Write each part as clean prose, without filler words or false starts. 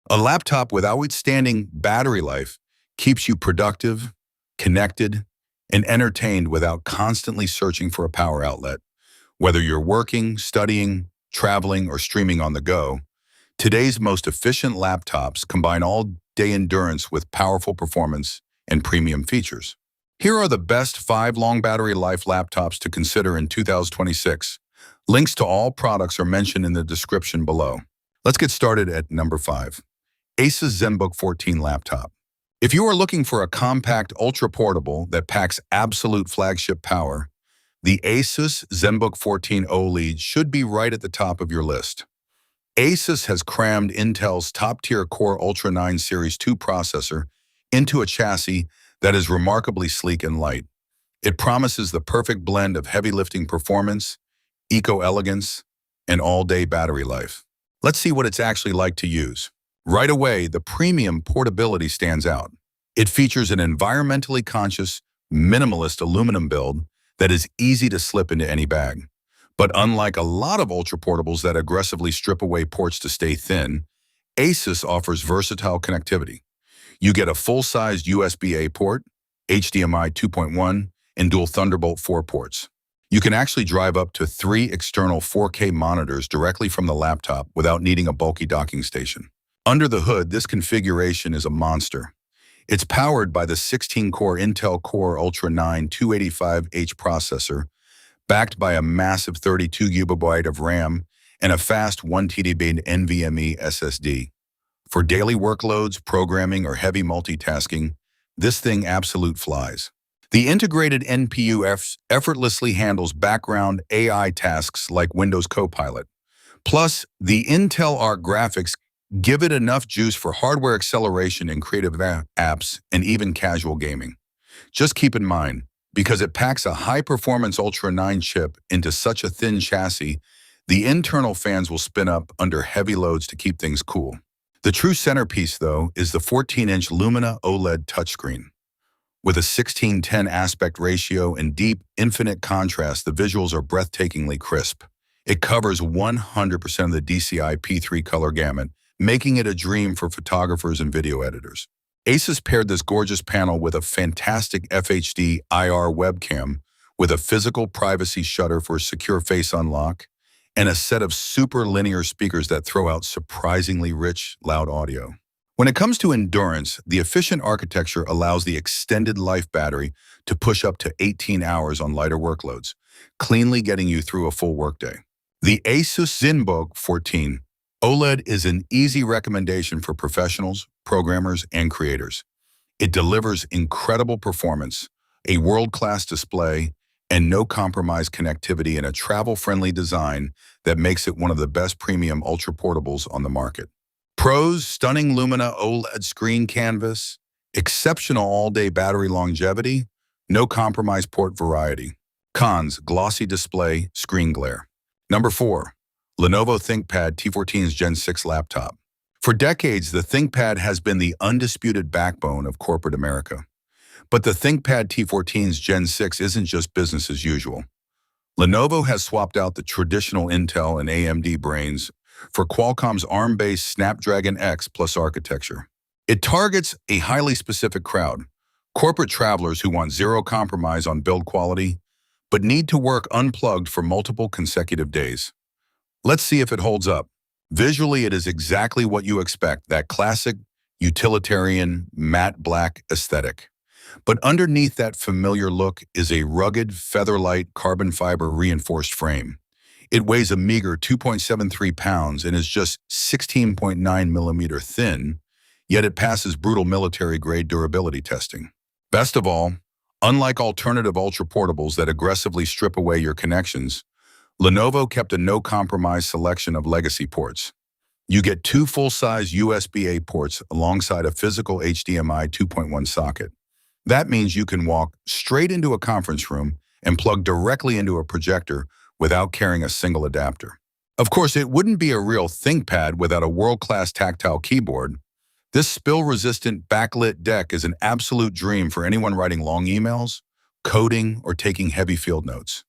A laptop with outstanding battery life keeps you productive, connected, and entertained without constantly searching for a power outlet. Whether you're working, studying, traveling, or streaming on the go, today's most efficient laptops combine all-day endurance with powerful performance and premium features. Here are the best 5 long battery life laptops to consider in 2026. Links to all products are mentioned in the description below. Let's get started at number 5. Asus Zenbook 14 laptop. If you are looking for a compact, ultra-portable that packs absolute flagship power, the Asus Zenbook 14 OLED should be right at the top of your list. Asus has crammed Intel's top-tier Core Ultra 9 Series 2 processor into a chassis that is remarkably sleek and light. It promises the perfect blend of heavy-lifting performance, eco-elegance, and all-day battery life. Let's see what it's actually like to use. Right away, the premium portability stands out. It features an environmentally conscious, minimalist aluminum build that is easy to slip into any bag. But unlike a lot of ultra-portables that aggressively strip away ports to stay thin, Asus offers versatile connectivity. You get a full-sized USB-A port, HDMI 2.1, and dual Thunderbolt 4 ports. You can actually drive up to 3 external 4K monitors directly from the laptop without needing a bulky docking station. Under the hood, this configuration is a monster. It's powered by the 16-core Intel Core Ultra 9 285H processor, backed by a massive 32 GB of RAM and a fast 1 TB NVMe SSD. For daily workloads, programming, or heavy multitasking, this thing absolute flies. The integrated NPU effortlessly handles background AI tasks like Windows Copilot. Plus, the Intel Arc graphics give it enough juice for hardware acceleration in creative apps and even casual gaming. Just keep in mind, because it packs a high-performance Ultra 9 chip into such a thin chassis, the internal fans will spin up under heavy loads to keep things cool. The true centerpiece, though, is the 14-inch Lumina OLED touchscreen. With a 16:10 aspect ratio and deep, infinite contrast, the visuals are breathtakingly crisp. It covers 100% of the DCI P3 color gamut, making it a dream for photographers and video editors. Asus paired this gorgeous panel with a fantastic FHD IR webcam with a physical privacy shutter for secure face unlock and a set of super linear speakers that throw out surprisingly rich, loud audio. When it comes to endurance, the efficient architecture allows the extended life battery to push up to 18 hours on lighter workloads, cleanly getting you through a full workday. The Asus Zenbook 14 OLED is an easy recommendation for professionals, programmers, and creators. It delivers incredible performance, a world-class display, and no-compromise connectivity in a travel-friendly design that makes it one of the best premium ultra-portables on the market. Pros: stunning Lumina OLED screen canvas, exceptional all-day battery longevity, no-compromise port variety. Cons: glossy display, screen glare. Number 4. Lenovo ThinkPad T14's Gen 6 laptop. For decades, the ThinkPad has been the undisputed backbone of corporate America. But the ThinkPad T14's Gen 6 isn't just business as usual. Lenovo has swapped out the traditional Intel and AMD brains for Qualcomm's ARM-based Snapdragon X Plus architecture. It targets a highly specific crowd, corporate travelers who want zero compromise on build quality, but need to work unplugged for multiple consecutive days. Let's see if it holds up. Visually, it is exactly what you expect, that classic, utilitarian, matte black aesthetic. But underneath that familiar look is a rugged, feather-light, carbon fiber reinforced frame. It weighs a meager 2.73 pounds and is just 16.9 millimeter thin, yet it passes brutal military-grade durability testing. Best of all, unlike alternative ultra-portables that aggressively strip away your connections, Lenovo kept a no-compromise selection of legacy ports. You get 2 full-size USB-A ports alongside a physical HDMI 2.1 socket. That means you can walk straight into a conference room and plug directly into a projector without carrying a single adapter. Of course, it wouldn't be a real ThinkPad without a world-class tactile keyboard. This spill-resistant backlit deck is an absolute dream for anyone writing long emails, coding, or taking heavy field notes.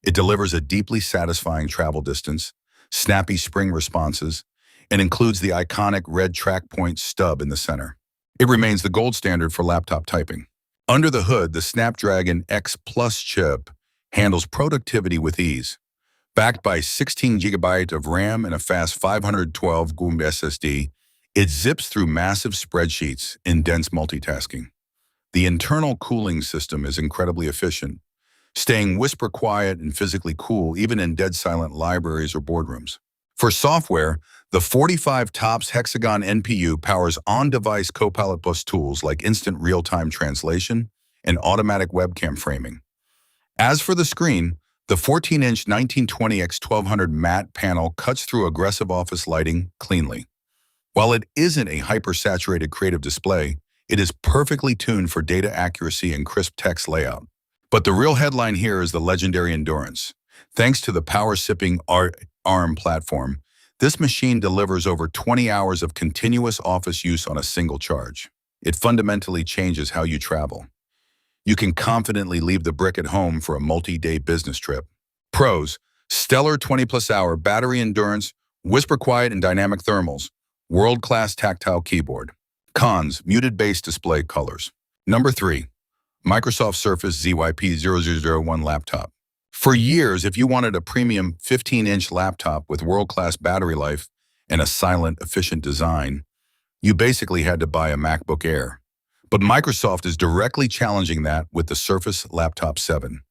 It delivers a deeply satisfying travel distance, snappy spring responses, and includes the iconic red track point stub in the center. It remains the gold standard for laptop typing. Under the hood, the Snapdragon X Plus chip handles productivity with ease. Backed by 16 GB of RAM and a fast 512 GB SSD, it zips through massive spreadsheets in dense multitasking. The internal cooling system is incredibly efficient, staying whisper quiet and physically cool even in dead silent libraries or boardrooms. For software, the 45 TOPS Hexagon NPU powers on-device Copilot Plus tools like instant real-time translation and automatic webcam framing. As for the screen, the 14-inch 1920 x 1200 matte panel cuts through aggressive office lighting cleanly. While it isn't a hyper-saturated creative display, it is perfectly tuned for data accuracy and crisp text layout. But the real headline here is the legendary endurance. Thanks to the power-sipping ARM platform, this machine delivers over 20 hours of continuous office use on a single charge. It fundamentally changes how you travel. You can confidently leave the brick at home for a multi-day business trip. Pros: stellar 20-plus hour battery endurance, whisper quiet and dynamic thermals, world-class tactile keyboard. Cons: muted base display colors. Number 3. Microsoft Surface ZYP0001 laptop. For years, if you wanted a premium 15-inch laptop with world-class battery life and a silent, efficient design, you basically had to buy a MacBook Air. But Microsoft is directly challenging that with the Surface Laptop 7.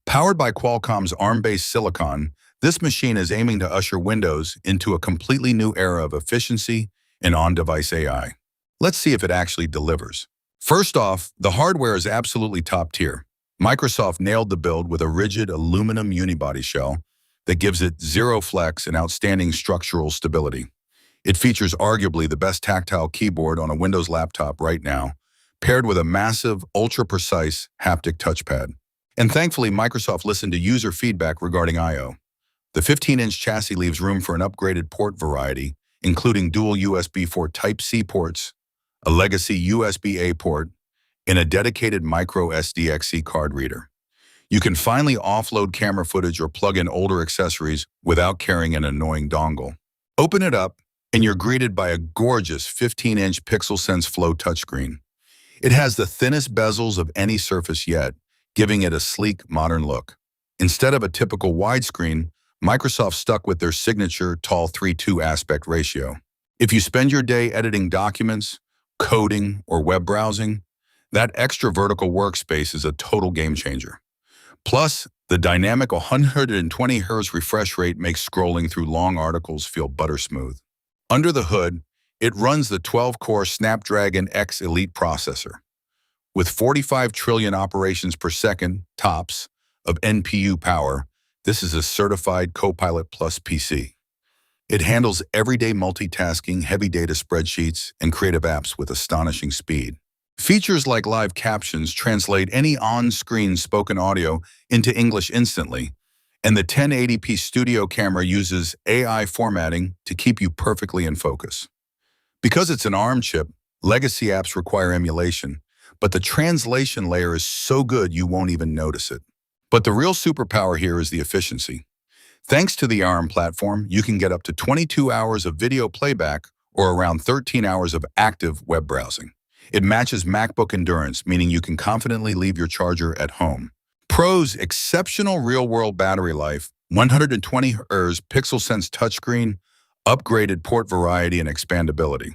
Powered by Qualcomm's ARM-based silicon, this machine is aiming to usher Windows into a completely new era of efficiency and on-device AI. Let's see if it actually delivers. First off, the hardware is absolutely top tier. Microsoft nailed the build with a rigid aluminum unibody shell that gives it zero flex and outstanding structural stability. It features arguably the best tactile keyboard on a Windows laptop right now, paired with a massive, ultra-precise haptic touchpad. And thankfully, Microsoft listened to user feedback regarding I/O. The 15-inch chassis leaves room for an upgraded port variety, including dual USB 4 Type-C ports, a legacy USB-A port, and a dedicated micro SDXC card reader. You can finally offload camera footage or plug in older accessories without carrying an annoying dongle. Open it up, and you're greeted by a gorgeous 15-inch PixelSense Flow touchscreen. It has the thinnest bezels of any Surface yet, giving it a sleek, modern look. Instead of a typical widescreen, Microsoft stuck with their signature tall 3:2 aspect ratio. If you spend your day editing documents, coding, or web browsing, that extra vertical workspace is a total game changer. Plus, the dynamic 120 Hz refresh rate makes scrolling through long articles feel butter smooth. Under the hood, it runs the 12-core Snapdragon X Elite processor. With 45 trillion operations per second, TOPS, of NPU power, this is a certified Copilot Plus PC. It handles everyday multitasking, heavy data spreadsheets, and creative apps with astonishing speed. Features like live captions translate any on-screen spoken audio into English instantly, and the 1080p studio camera uses AI formatting to keep you perfectly in focus. Because it's an ARM chip, legacy apps require emulation, but the translation layer is so good you won't even notice it. But the real superpower here is the efficiency. Thanks to the ARM platform, you can get up to 22 hours of video playback or around 13 hours of active web browsing. It matches MacBook endurance, meaning you can confidently leave your charger at home. Pros: exceptional real-world battery life, 120 Hz PixelSense touchscreen, upgraded port variety and expandability.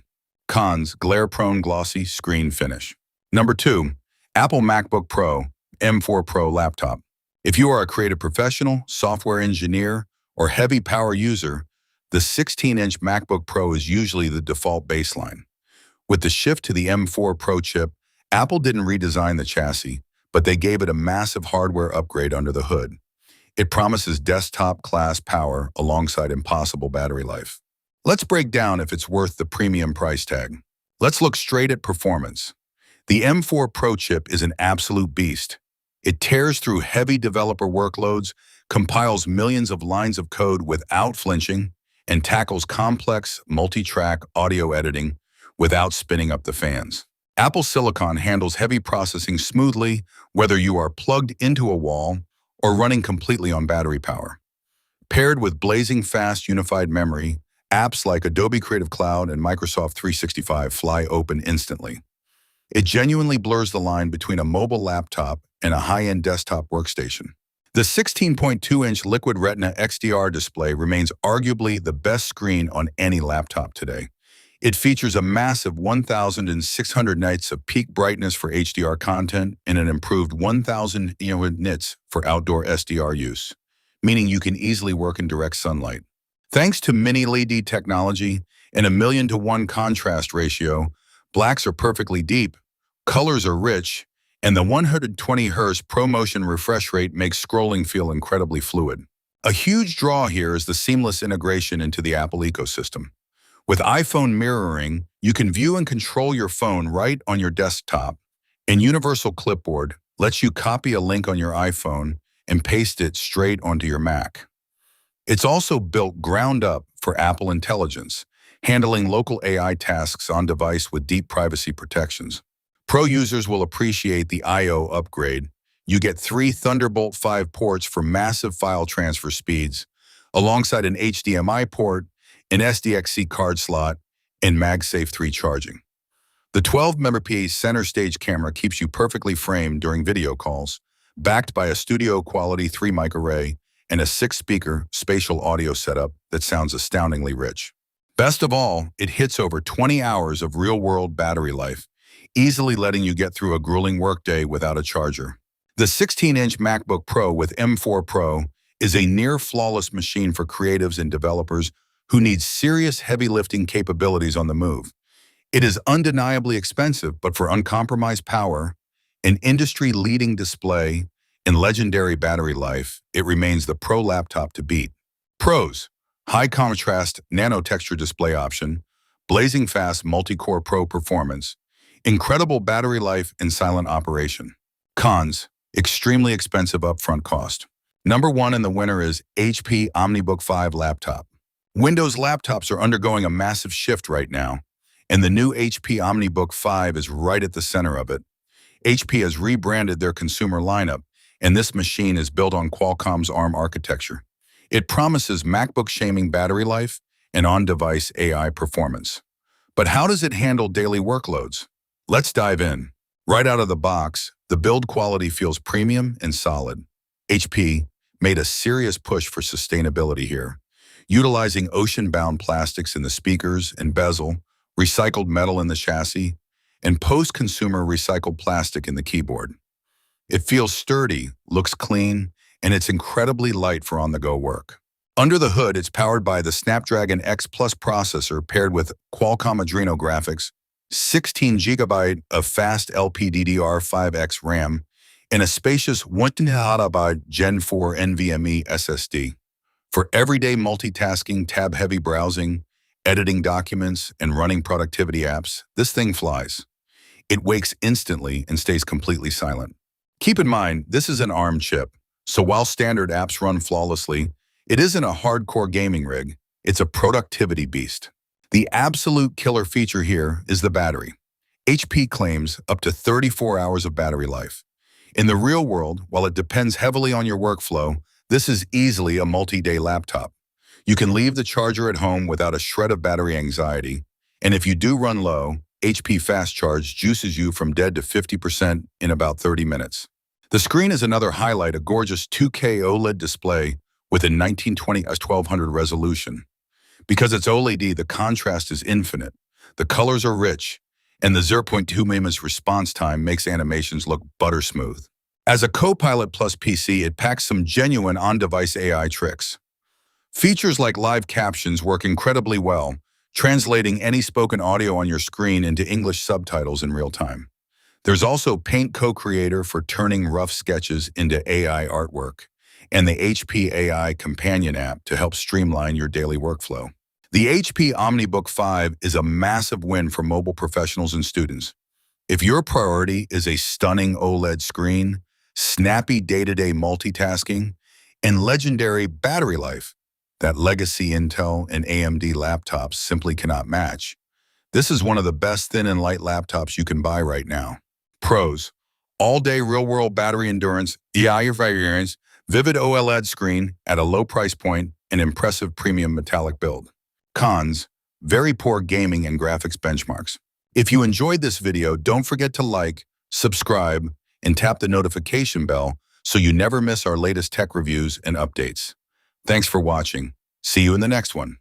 Cons: glare-prone glossy screen finish. Number 2. Apple MacBook Pro, M4 Pro laptop. If you are a creative professional, software engineer, or heavy power user, the 16-inch MacBook Pro is usually the default baseline. With the shift to the M4 Pro chip, Apple didn't redesign the chassis, but they gave it a massive hardware upgrade under the hood. It promises desktop-class power alongside impossible battery life. Let's break down if it's worth the premium price tag. Let's look straight at performance. The M4 Pro chip is an absolute beast. It tears through heavy developer workloads, compiles millions of lines of code without flinching, and tackles complex multi-track audio editing without spinning up the fans. Apple Silicon handles heavy processing smoothly, whether you are plugged into a wall or running completely on battery power. Paired with blazing fast unified memory, Apps like Adobe Creative Cloud and Microsoft 365 fly open instantly. It genuinely blurs the line between a mobile laptop and a high-end desktop workstation. The 16.2-inch Liquid Retina XDR display remains arguably the best screen on any laptop today. It features a massive 1,600 nits of peak brightness for HDR content and an improved 1,000 nits for outdoor SDR use, meaning you can easily work in direct sunlight. Thanks to mini LED technology and a 1,000:1 contrast ratio, blacks are perfectly deep, colors are rich, and the 120 Hz ProMotion refresh rate makes scrolling feel incredibly fluid. A huge draw here is the seamless integration into the Apple ecosystem. With iPhone mirroring, you can view and control your phone right on your desktop, and Universal Clipboard lets you copy a link on your iPhone and paste it straight onto your Mac. It's also built ground up for Apple Intelligence, handling local AI tasks on device with deep privacy protections. Pro users will appreciate the I/O upgrade. You get 3 Thunderbolt 5 ports for massive file transfer speeds, alongside an HDMI port, an SDXC card slot, and MagSafe 3 charging. The 12-megapixel center stage camera keeps you perfectly framed during video calls, backed by a studio-quality 3-mic array and a 6-speaker spatial audio setup that sounds astoundingly rich. Best of all, it hits over 20 hours of real-world battery life, easily letting you get through a grueling workday without a charger. The 16-inch MacBook Pro with M4 Pro is a near-flawless machine for creatives and developers who need serious heavy lifting capabilities on the move. It is undeniably expensive, but for uncompromised power, an industry-leading display, and legendary battery life, it remains the Pro laptop to beat. Pros: high contrast nano texture display option, blazing fast multi-core Pro performance, incredible battery life and silent operation. Cons: extremely expensive upfront cost. Number 1 in the winner is HP OmniBook 5 laptop. Windows laptops are undergoing a massive shift right now, and the new HP OmniBook 5 is right at the center of it. HP has rebranded their consumer lineup, and this machine is built on Qualcomm's ARM architecture. It promises MacBook-shaming battery life and on-device AI performance. But how does it handle daily workloads? Let's dive in. Right out of the box, the build quality feels premium and solid. HP made a serious push for sustainability here, utilizing ocean-bound plastics in the speakers and bezel, recycled metal in the chassis, and post-consumer recycled plastic in the keyboard. It feels sturdy, looks clean, and it's incredibly light for on-the-go work. Under the hood, it's powered by the Snapdragon X Plus processor paired with Qualcomm Adreno graphics, 16 GB of fast LPDDR5X RAM, and a spacious 1TB Gen 4 NVMe SSD. For everyday multitasking, tab-heavy browsing, editing documents, and running productivity apps, this thing flies. It wakes instantly and stays completely silent. Keep in mind, this is an ARM chip, so while standard apps run flawlessly, it isn't a hardcore gaming rig, it's a productivity beast. The absolute killer feature here is the battery. HP claims up to 34 hours of battery life. In the real world, while it depends heavily on your workflow, this is easily a multi-day laptop. You can leave the charger at home without a shred of battery anxiety, and if you do run low, HP Fast Charge juices you from dead to 50% in about 30 minutes. The screen is another highlight, a gorgeous 2K OLED display with a 1920x1200 resolution. Because it's OLED, the contrast is infinite, the colors are rich, and the 0.2 mm response time makes animations look butter smooth. As a Copilot Plus PC, it packs some genuine on-device AI tricks. Features like live captions work incredibly well, translating any spoken audio on your screen into English subtitles in real time. There's also Paint Co-Creator for turning rough sketches into AI artwork, and the HP AI Companion app to help streamline your daily workflow. The HP OmniBook 5 is a massive win for mobile professionals and students. If your priority is a stunning OLED screen, snappy day-to-day multitasking, and legendary battery life that legacy Intel and AMD laptops simply cannot match, this is one of the best thin and light laptops you can buy right now. Pros: all-day real-world battery endurance, variance, vivid OLED screen at a low price point, and impressive premium metallic build. Cons, very poor gaming and graphics benchmarks. If you enjoyed this video, don't forget to like, subscribe, and tap the notification bell so you never miss our latest tech reviews and updates. Thanks for watching. See you in the next one.